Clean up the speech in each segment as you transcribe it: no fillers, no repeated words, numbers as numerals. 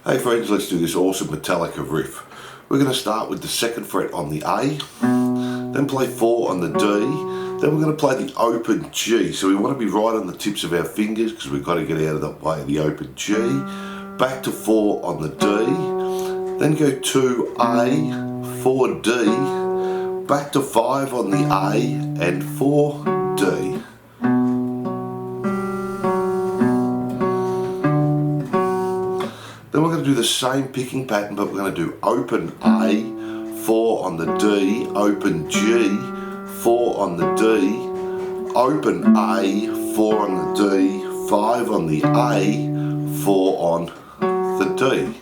Hey friends, let's do this awesome Metallica riff. We're going to start with the 2nd fret on the A, then play 4 on the D, then we're going to play the open G. So we want to be right on the tips of our fingers because we've got to get out of the way of the open G. Back to 4 on the D, then go to A, 4 D, back to 5 on the A and 4 D. Then we're going to do the same picking pattern, but we're going to do open A, 4 on the D, open G, 4 on the D, open A, 4 on the D, 5 on the A, 4 on the D.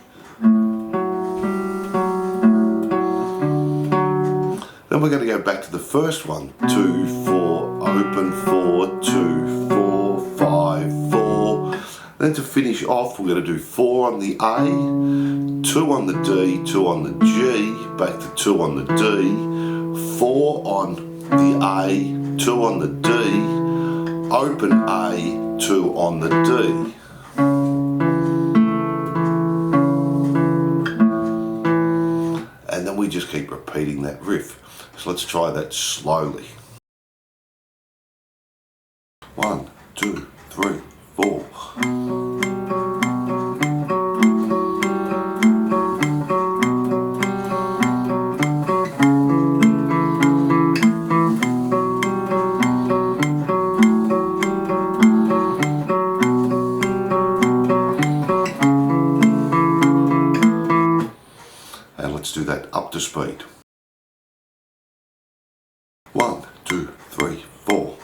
Then we're going to go back to the first one, 2, 4, open 4, 2, 4, 5, 4. Then to finish off, we're going to do 4 on the A, 2 on the D, 2 on the G, back to 2 on the D, 4 on the A, 2 on the D, open A, 2 on the D. And then we just keep repeating that riff. So let's try that slowly. 1, 2, 3, 4. And let's do that up to speed. 1, 2, 3, 4.